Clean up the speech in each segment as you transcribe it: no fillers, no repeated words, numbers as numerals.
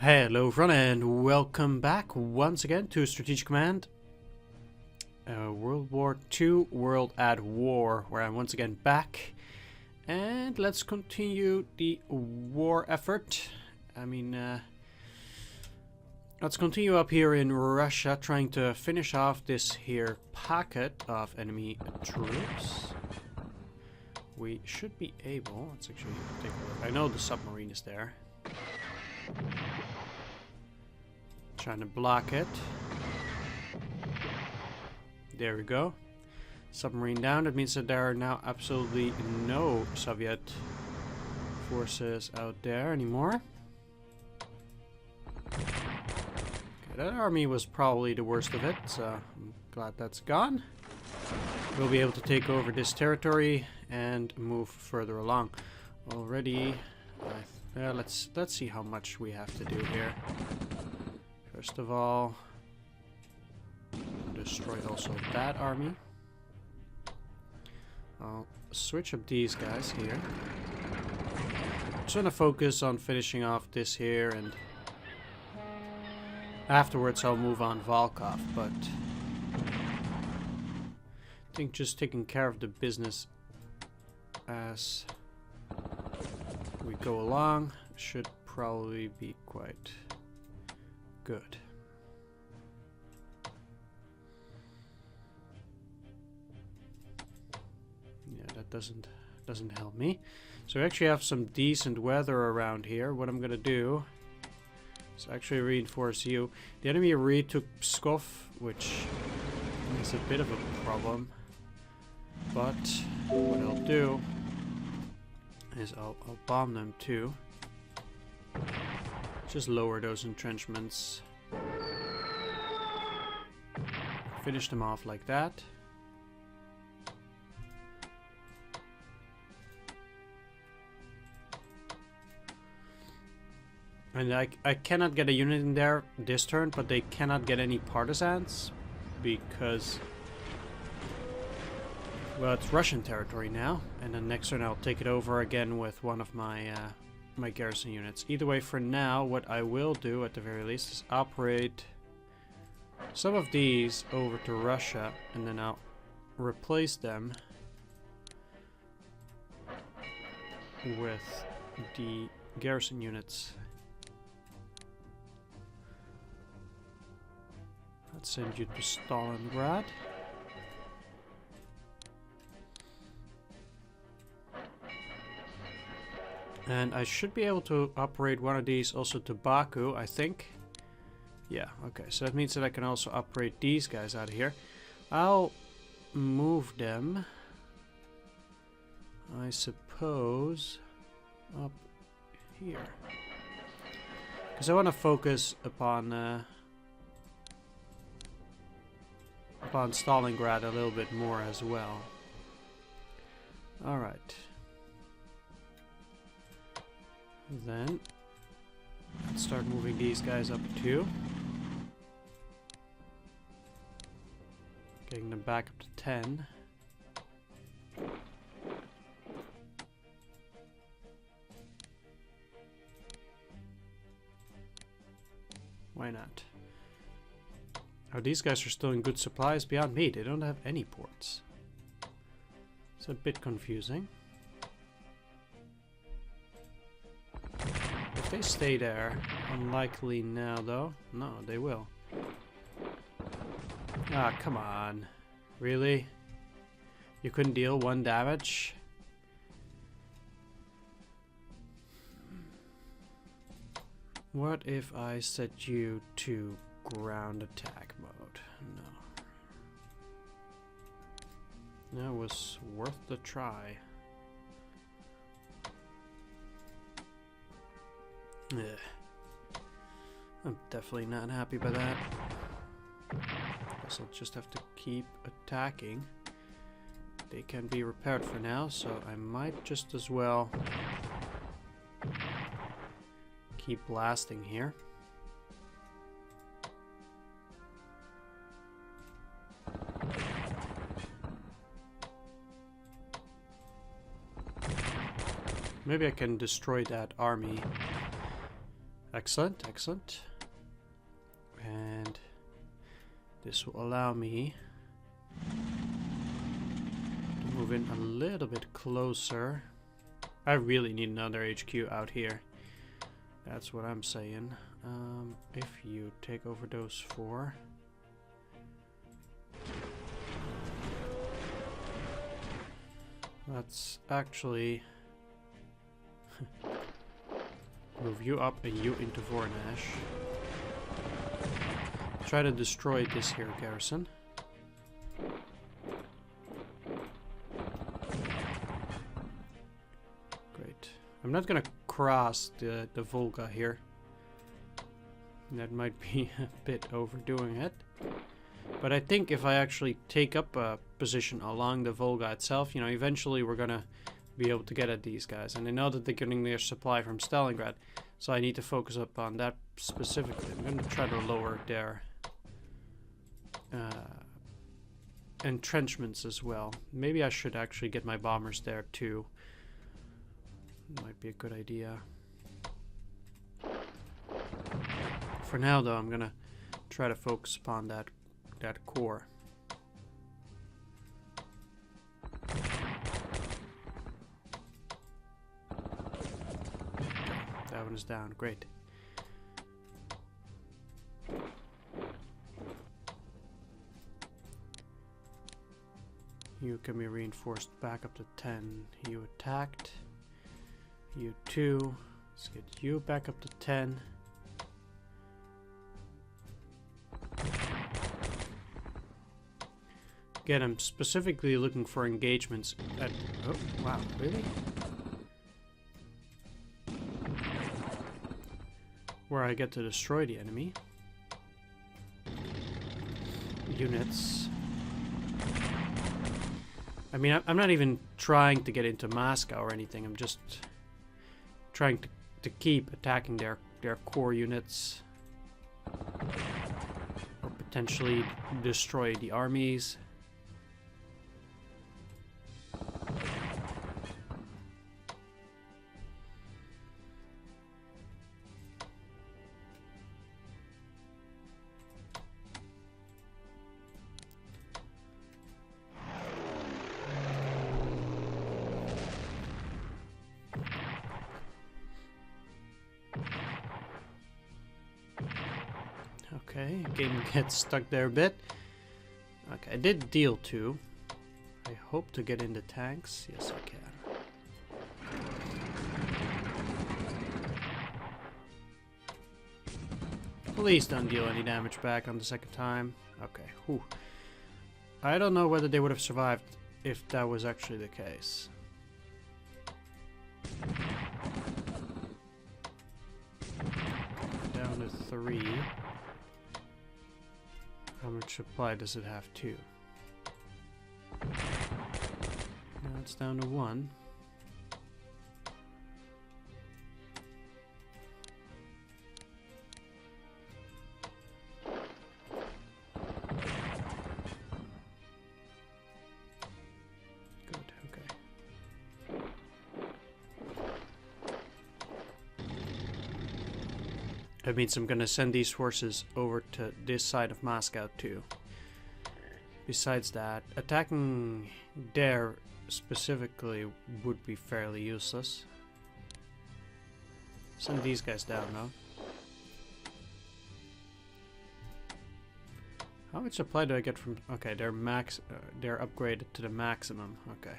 Hello everyone and welcome back once again to Strategic Command World War II, World at War, where I'm once again back. And let's continue the war effort. Let's continue up here in Russia, trying to finish off this here pocket of enemy troops. We should be able, let's actually take a look. I know the submarine is there. Trying to block it. There we go. Submarine down. That means that there are now absolutely no Soviet forces out there anymore. Okay, that army was probably the worst of it, so I'm glad that's gone. We'll be able to take over this territory and move further along. Already, let's see how much we have to do here. First of all, destroy also that army. I'll switch up these guys here. Just want to focus on finishing off this here, and afterwards I'll move on Volkov, but I think just taking care of the business as we go along should probably be quite good. Yeah, that doesn't help me. So we actually have some decent weather around here. What I'm gonna do is actually reinforce you. The enemy retook Pskov, which is a bit of a problem. But what I'll do is I'll bomb them too. Just lower those entrenchments. Finish them off like that. And I cannot get a unit in there this turn, but they cannot get any partisans because, well, it's Russian territory now. And then next turn I'll take it over again with one of my my garrison units. Either way, for now, what I will do at the very least is operate some of these over to Russia, and then I'll replace them with the garrison units. Let's send you to Stalingrad. And I should be able to operate one of these also to Baku, I think. Yeah, okay. So that means that I can also operate these guys out of here. I'll move them, I suppose, up here. Because I want to focus upon Stalingrad a little bit more as well. Alright. Then let's start moving these guys up too. Getting them back up to 10. Why not? Oh, these guys are still in good supplies beyond me. They don't have any ports. It's a bit confusing. If they stay there, unlikely now though. No, they will. Ah, come on. Really? You couldn't deal 1 damage? What if I set you to ground attack mode? No. That was worth the try. Ugh. I'm definitely not happy by that. Guess I'll just have to keep attacking. They can be repaired for now, so I might just as well keep blasting here. Maybe I can destroy that army excellent, excellent. And this will allow me to move in a little bit closer. I really need another HQ out here. That's what I'm saying. If you take over those 4. Let's actually move you up and you into Vornash. Try to destroy this here garrison. Great. I'm not gonna cross the Volga here. That might be a bit overdoing it. But I think if I actually take up a position along the Volga itself, you know, eventually we're gonna be able to get at these guys. And I know that they're getting their supply from Stalingrad, so I need to focus up on that specifically. I'm gonna try to lower their entrenchments as well. Maybe I should actually get my bombers there too. Might be a good idea. For now though, I'm gonna try to focus upon that core. That one is down, great. You can be reinforced back up to 10. You attacked. You 2. Let's get you back up to 10. Again, I'm specifically looking for engagements at... Oh, wow, really? Where I get to destroy the enemy. Units. I mean, I'm not even trying to get into Moscow or anything. I'm just trying to keep attacking their core units. Or potentially destroy the armies. Okay, game gets stuck there a bit. Okay, I did deal 2. I hope to get into tanks. Yes, I can. Please don't deal any damage back on the second time. Okay, whew. I don't know whether they would have survived if that was actually the case. Down to 3. How much supply does it have? 2. Now it's down to 1. Good, okay. That means I'm gonna send these forces over to this side of Moscow too. Besides that, attacking there specifically would be fairly useless. Send these guys down though. How much supply do I get from... Okay, they're they're upgraded to the maximum. Okay.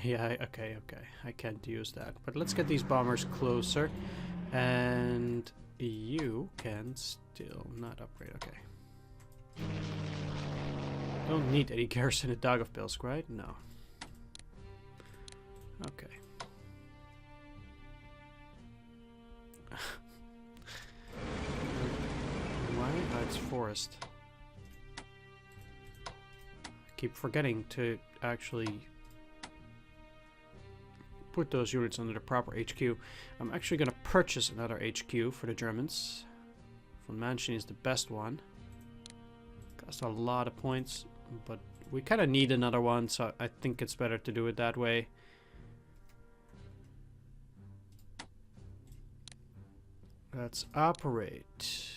Yeah, okay. I can't use that. But let's get these bombers closer. And you can still not upgrade. Okay. Don't need any garrison at Dagovpilsk, right? No. Okay. Why? Oh, it's forest. I keep forgetting to actually put those units under the proper HQ. I'm actually going to purchase another HQ for the Germans. Von Mansion is the best one. Cost a lot of points, but we kind of need another one, so I think it's better to do it that way. Let's operate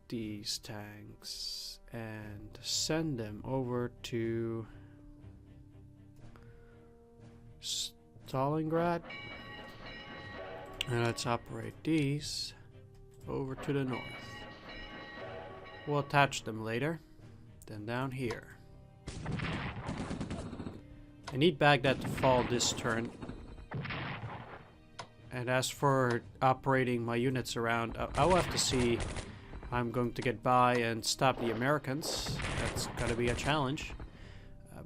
these tanks and send them over to Stalingrad. And let's operate these over to the north. We'll attach them later. Then down here. I need Baghdad to fall this turn. And as for operating my units around, I'll have to see how I'm going to get by and stop the Americans. That's gotta be a challenge.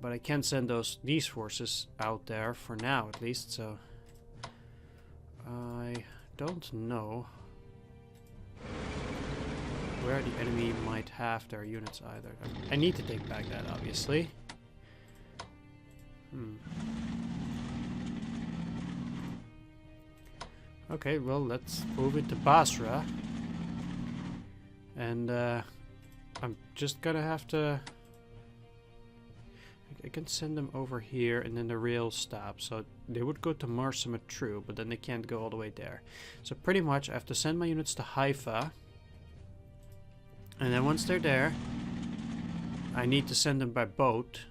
But I can send these forces out there for now, at least. So I don't know where the enemy might have their units either. I need to take Baghdad, obviously. Okay, well, let's move it to Basra. And I'm just gonna have to... I can send them over here and then the rail stop. So they would go to Marsa Matruh, but then they can't go all the way there. So pretty much I have to send my units to Haifa. And then once they're there, I need to send them by boat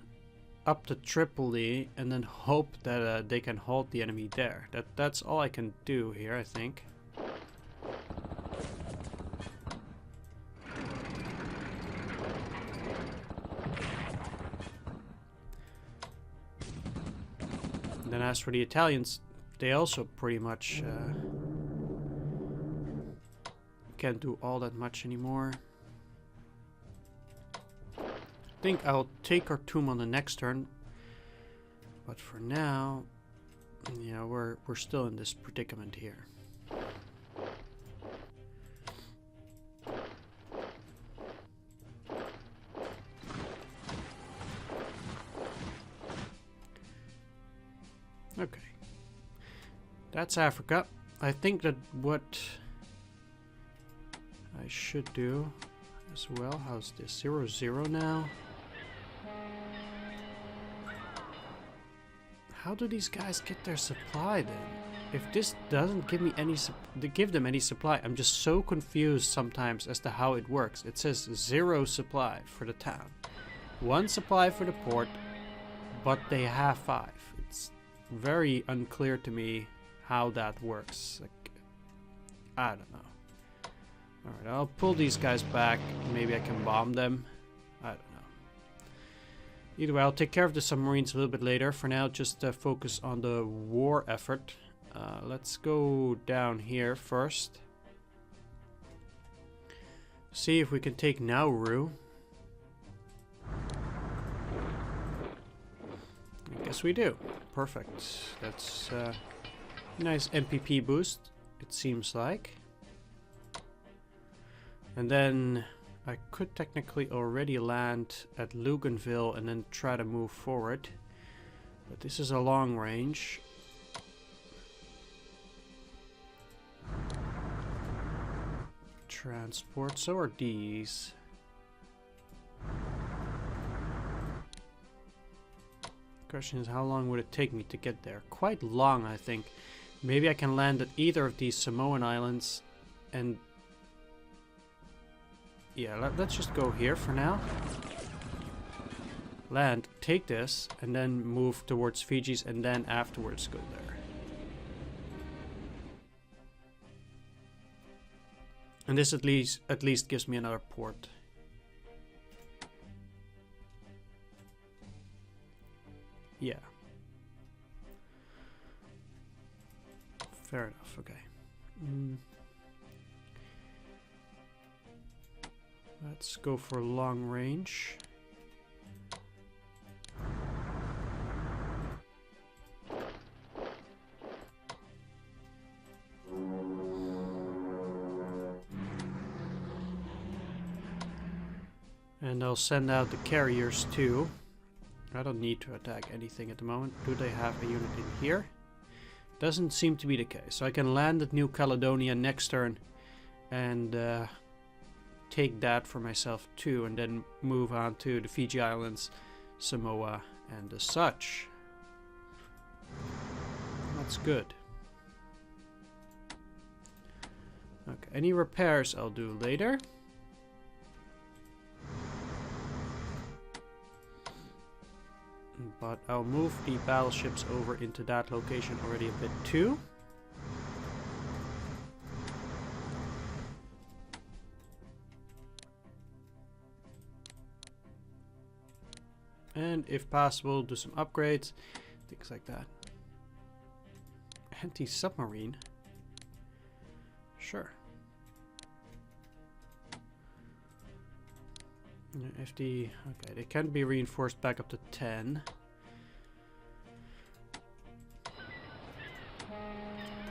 up to Tripoli and then hope that they can halt the enemy there. That's all I can do here, I think. And then as for the Italians, they also pretty much can't do all that much anymore. I think I'll take Khartoum on the next turn, but for now, yeah, we're still in this predicament here. Okay, that's Africa. I think that what I should do as well. How's this? 0-0 now. How do these guys get their supply then? If this doesn't give me any give them any supply, I'm just so confused sometimes as to how it works. It says 0 supply for the town, 1 supply for the port, but they have 5. It's very unclear to me how that works. Like, I don't know. Alright, I'll pull these guys back. Maybe I can bomb them. I don't know. Either way, I'll take care of the submarines a little bit later. For now, just focus on the war effort. Let's go down here first. See if we can take Nauru. I guess we do. Perfect. That's a nice MPP boost, it seems like. And then I could technically already land at Luganville and then try to move forward. But this is a long range. Transport, so are these. Question is, how long would it take me to get there? Quite long, I think. Maybe I can land at either of these Samoan islands and... yeah, let's just go here for now. Land, take this, and then move towards Fiji's, and then afterwards go there. And this at least gives me another port. Yeah. Fair enough, okay. Let's go for long range. And I'll send out the carriers too. I don't need to attack anything at the moment. Do they have a unit in here? Doesn't seem to be the case. So I can land at New Caledonia next turn and take that for myself too, and then move on to the Fiji Islands, Samoa, and the such. That's good. Okay, any repairs I'll do later. But I'll move the battleships over into that location already a bit too. And if possible, do some upgrades, things like that. Anti-submarine? Sure. If the... okay, they can be reinforced back up to 10.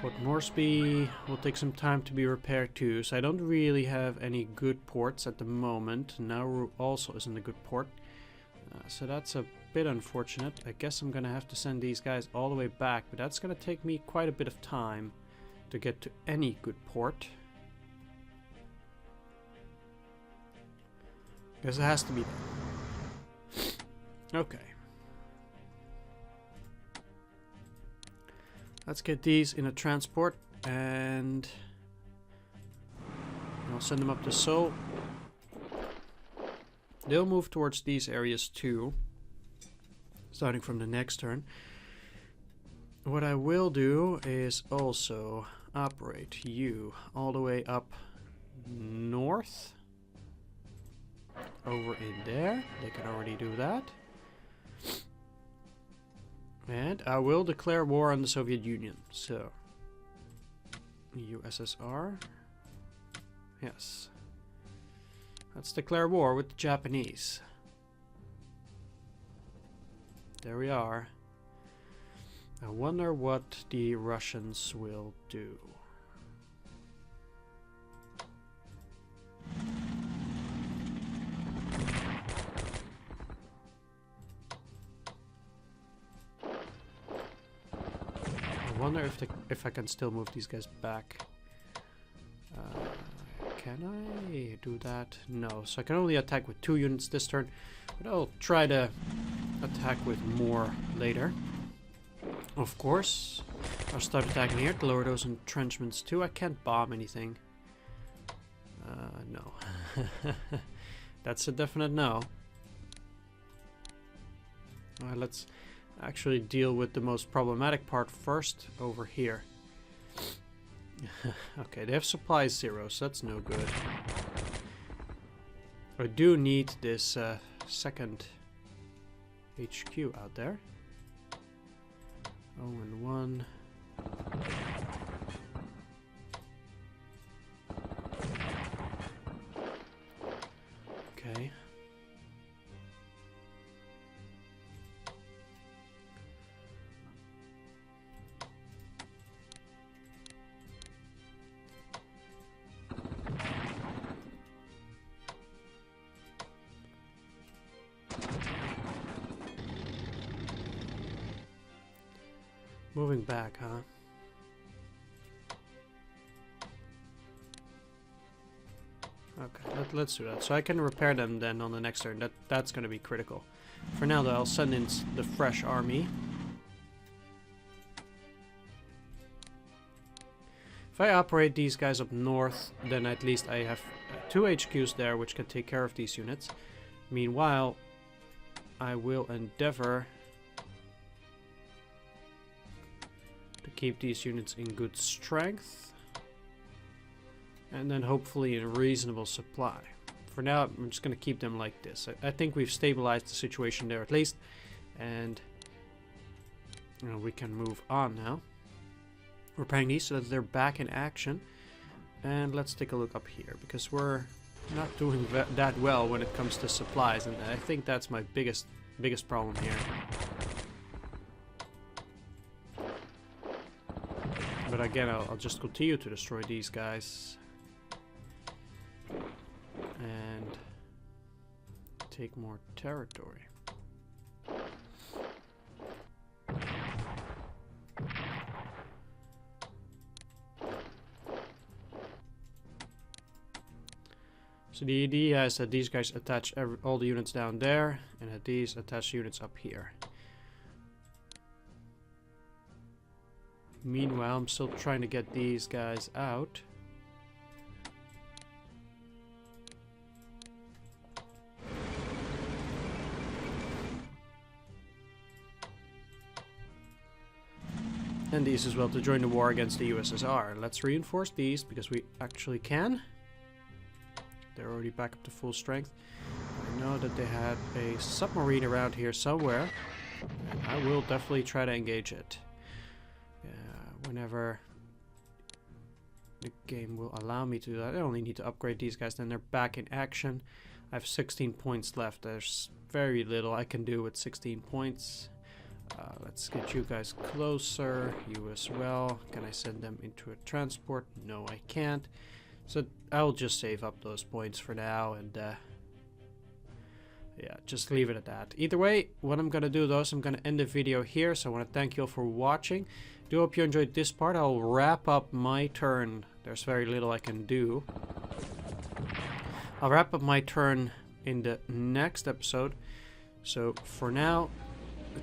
Port Moresby will take some time to be repaired too, so I don't really have any good ports at the moment. Nauru also isn't a good port. So that's a bit unfortunate. I guess I'm gonna have to send these guys all the way back, but that's gonna take me quite a bit of time to get to any good port. Because it has to be there. Okay. Let's get these in a transport and I'll send them up to Seoul. They'll move towards these areas too, starting from the next turn. What I will do is also operate you all the way up north. Over in there. They can already do that. And I will declare war on the Soviet Union. So, USSR. Yes. Let's declare war with the Japanese. There we are. I wonder what the Russians will do. I wonder if I can still move these guys back. Can I do that? No. So I can only attack with 2 units this turn, but I'll try to attack with more later. Of course, I'll start attacking here to lower those entrenchments too. I can't bomb anything. No. That's a definite no. Let's actually deal with the most problematic part first over here. Okay, they have supplies 0, so that's no good. I do need this second HQ out there. 0 and 1. Okay. Moving back, huh? Okay, let's do that. So I can repair them then on the next turn. That's going to be critical. For now, though, I'll send in the fresh army. If I operate these guys up north, then at least I have 2 HQs there which can take care of these units. Meanwhile, I will endeavor to keep these units in good strength. And then hopefully in reasonable supply. For now, I'm just going to keep them like this. I think we've stabilized the situation there at least. And you know, we can move on now. Repairing these so that they're back in action. And let's take a look up here, because we're not doing that well when it comes to supplies. And I think that's my biggest problem here. But again, I'll just continue to destroy these guys. And take more territory. So the idea is that these guys attach all the units down there, and that these attach units up here. Meanwhile, I'm still trying to get these guys out. And these as well to join the war against the USSR. Let's reinforce these because we actually can. They're already back up to full strength. I know that they had a submarine around here somewhere. And I will definitely try to engage it. Whenever the game will allow me to do that. I only need to upgrade these guys, then they're back in action. I have 16 points left. There's very little I can do with 16 points. Let's get you guys closer. You as well. Can I send them into a transport? No, I can't. So I'll just save up those points for now and yeah, just leave it at that. Either way, what I'm gonna do though is I'm gonna end the video here. So I want to thank you all for watching. Do hope you enjoyed this part. I'll wrap up my turn. There's very little I can do. I'll wrap up my turn in the next episode. So for now,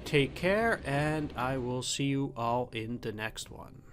take care, and I will see you all in the next one.